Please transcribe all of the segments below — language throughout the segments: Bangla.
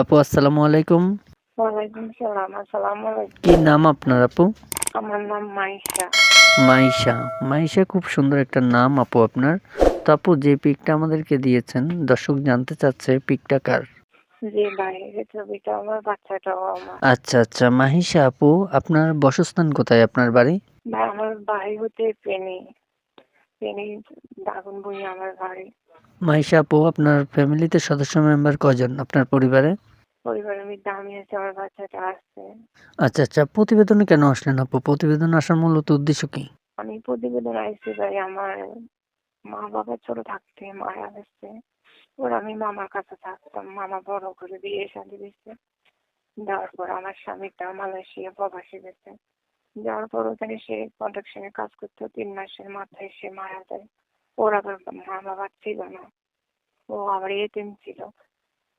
আপু আসসালামু আলাইকুম। ওয়ালাইকুম সালাম। আসসালামু কি আলাইকুম। নাম আপনার আপু? আমার নাম মাইশা। মাইশা। মাইশা খুব সুন্দর একটা নাম আপু আপনার। তো আপু যে পিকটা আমাদেরকে দিয়েছেন দর্শক জানতে চাচ্ছে পিকটা কার? জি ভাই, এই ছবিটা আমার, বাচ্চাটাও আমার। আচ্ছা, মাহিশা আপু আপনার বাসস্থান কোথায় আপনার বাড়ি? ভাই আমার বাড়ি হচ্ছে ফেনী। ফেনী দাগনভূঞা আমার বাড়ি। মাহিশা আপু আপনার ফ্যামিলিতে সদস্য মেম্বার কজন আপনার পরিবারে? পরিবারের মধ্যে আমি আছি, আমার বাচ্চাটা আছে। আচ্ছা, প্রতিবেদনে কেন আসলেন আপু? প্রতিবেদনে আসার মূলত উদ্দেশ্য কি? আমি প্রতিবেদন আইছি ভাই, আমার মা বাবা ছোট থাকতে মারা গেছে। ওর আমি মামার কাছে থাকতাম, মামা বড় করে বিয়ে শাদী দিচ্ছে। দেওয়ার পর আমার স্বামীটা মালয়েশিয়া প্রবাসী গেছে। যাওয়ার পর ওখানে সে কন্ট্রাকশনে কাজ করতো, 3 মাসের মাথায় সে মারা যায়। ওর আবার মা বাবা ছিল না, ও আবার এতিম ছিল।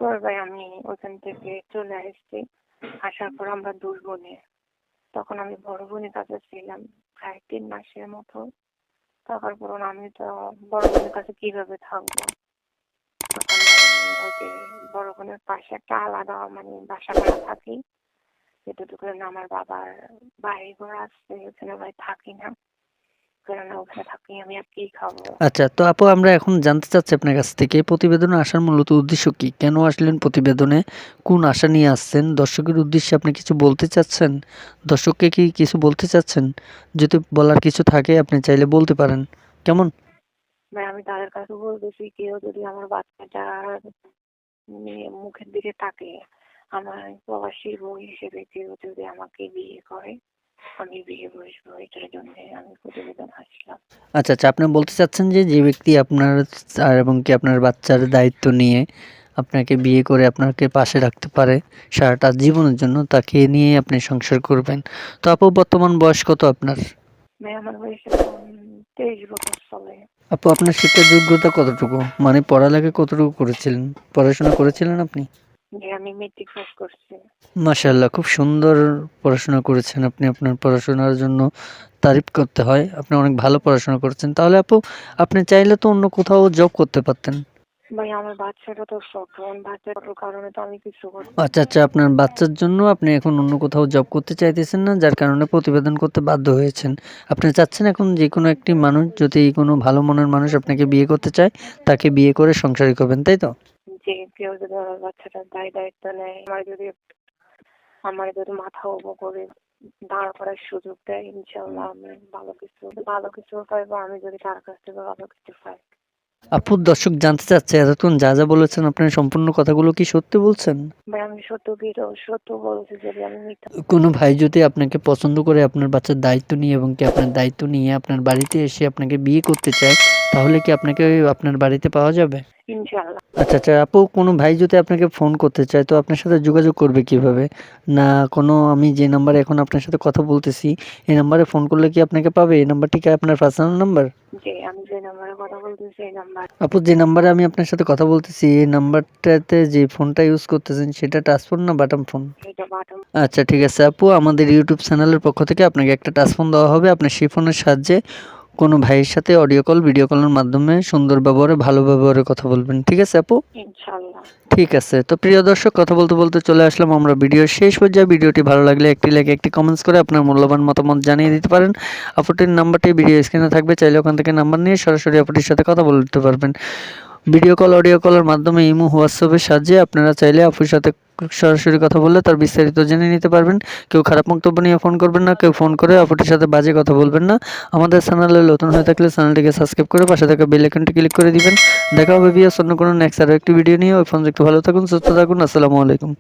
পরে ভাই আমি ওখান থেকে চলে আসছি। আসার পর আমরা 2 বোনে, তখন আমি বড় বোনের কাছে ছিলাম প্রায় 3 মাসের মতো। থাকার পর আমি তো বড় বোনের কাছে কিভাবে থাকবো, তখন ভাই আমি ওই যে বড় বোনের পাশে একটা আলাদা মানে বাসা ভাড়া থাকি। যেটুকু না আমার বাবার বাড়ি ঘর আছে, ওখানে ভাই থাকি না, কারণ ওখানে থাকি আমি আর কি খাবো। আচ্ছা, তো আপু আমরা এখন জানতে চাচ্ছি আপনার কাছ থেকে প্রতিবেদনে আসার মূলত উদ্দেশ্য কি? কেন আসলেন প্রতিবেদনে? কোন আশা নিয়ে আসছেন? দর্শকের উদ্দেশ্যে আপনি কিছু বলতে চাচ্ছেন? দর্শককে কি কিছু বলতে চাচ্ছেন? যদি বলার কিছু থাকে আপনি চাইলে বলতে পারেন। কেমন? ভাই আমি তাদের কাছে বলতেছি, কেউ যদি আমার বাচ্চাটার মুখের দিকে তাকে, আমার প্রবাসী বউ হিসেবে কেউ যদি আমাকে বিয়ে করে, আমি বিয়ে বসবো। এটার জন্য আমি প্রতিবেদন আসলাম। আচ্ছা, আপনি বলতে চাচ্ছেন যে, যে ব্যক্তি আপনার আর এবং কি আপনার বাচ্চার দায়িত্ব নিয়ে আপনাকে বিয়ে করে আপনাকে পাশে রাখতে পারে সারাটা জীবনের জন্য, তাকে নিয়ে আপনি সংসার করবেন। তো আপু বর্তমান বয়স কত আপনার? ভাই আমার বয়স এখন 23 বছর চলে। আপু আপনার শিক্ষার যোগ্যতা কতটুকু? মানে পড়ালেখা কতটুকু করেছিলেন? পড়াশোনা করেছিলেন আপনি? যে আমি মেট্রিক পাস করছি। মাশাআল্লাহ, খুব সুন্দর পড়াশোনা করেছেন আপনি। আপনার পড়াশোনার জন্য তারিফ করতে হয়। আপনি অনেক ভালো পড়াশোনা করেছেন। তাহলে আপু আপনি চাইলে তো অন্য কোথাও জব করতে পারতেন। ভাই আমার বাচ্চাটা তো ছোট, বাচ্চাটার কারণে তো আমি কিছু করতে আচ্ছা, আপনার বাচ্চার জন্য আপনি এখন অন্য কোথাও জব করতে চাইতেছেন না, যার কারণে প্রতিবেদন করতে বাধ্য হয়েছেন। আপনি চাচ্ছেন এখন যেকোনো একটি মানুষ, যদি কোনো ভালো মনের মানুষ আপনাকে বিয়ে করতে চায়, তাকে বিয়ে করে সংসারী করবেন, তাই তো? যে কেউ যদি আমার বাচ্চাটার দায়িত্ব নেয়, আমার যদি মাথা উঁচু করে দাঁড় করার সুযোগ দেয়, ইনশাল্লাহ আমি ভালো কিছু পাইবো, আমি যদি তার কাছ থেকে ভালো কিছু পাই। আপু দর্শক জানতে চাচ্ছে এতক্ষণ যা বলেছেন আপনার সম্পূর্ণ কথাগুলো কি সত্যি বলছেন? ভাই আমি সত্য বলছি, যদি আমি মিথ্যা। কোনো ভাই যদি আপনাকে পছন্দ করে আপনার বাচ্চার দায়িত্ব নিয়ে এবং কি আপনার দায়িত্ব নিয়ে আপনার বাড়িতে এসে আপনাকে বিয়ে করতে চায়, তাহলে কি আপনাকে আপনার বাড়িতে পাওয়া যাবে? ইনশাল্লাহ। আচ্ছা, আপু কোনো ভাই যদি আপনাকে ফোন করতে চায় তো আপনার সাথে যোগাযোগ করবে কিভাবে? না কোনো, আমি যে নাম্বারে এখন আপনার সাথে কথা বলতেছি, এই নাম্বারে ফোন করলে কি আপনাকে পাবে? এই নাম্বারটি কি আপনার পার্সোনাল নাম্বার? যে আমি যে নাম্বারে কথা বলতেছি এই নাম্বার। আপু যে নাম্বারে আমি আপনার সাথে কথা বলতেছি, এই নাম্বারটাতে যে ফোনটা ইউজ করতেছেন সেটা টাচ ফোন না বাটন ফোন? এটা বাটন। আচ্ছা, ঠিক আছে আপু, আমাদের ইউটিউব চ্যানেলের পক্ষ থেকে আপনাকে একটা টাচ ফোন দেওয়া হবে। আপনি সেই ফোনের সাহায্যে কোনো ভাইয়ের সাথে অডিও কল, ভিডিও কলের মাধ্যমে সুন্দর ব্যবহারে, ভালো ব্যবহারে কথা বলবেন। ঠিক আছে আপু? ইনশাল্লাহ। ঠিক আছে। তো প্রিয় দর্শক, কথা বলতে চলে আসলাম আমরা ভিডিওর শেষ পর্যায়ে। ভিডিওটি ভালো লাগলে একটি লাইক, একটি কমেন্টস করে আপনার মূল্যবান মতামত জানিয়ে দিতে পারেন। আপুটির নাম্বারটি ভিডিও স্ক্রিনে থাকবে, চাইলে ওখান থেকে নাম্বার নিয়ে সরাসরি আপুটির সাথে কথা বলতে পারবেন। ভিডিও কল, অডিও কলের মাধ্যমে ইমো, হোয়াটসঅ্যাপের সাহায্যে আপনারা চাইলে আপুর সাথে সরাসরি কথা বললে তার বিস্তারিত জেনে নিতে পারবেন। কেউ খারাপ বক্তব্য নিয়ে ফোন করবেন না, কেউ ফোন করে আপুটির সাথে বাজে কথা বলবেন না। আমাদের চ্যানেলে নতুন হয়ে থাকলে চ্যানেলটিকে সাবস্ক্রাইব করে পাশে থাকা বেল আইকনটি ক্লিক করে দিবেন। দেখা হবে ভিউয়ার্স অন্য কোনো নেক্সট আরো একটি ভিডিও নিয়ে। ওই পর্যন্ত একটু ভালো থাকুন, সুস্থ থাকুন। আসসালামু আলাইকুম।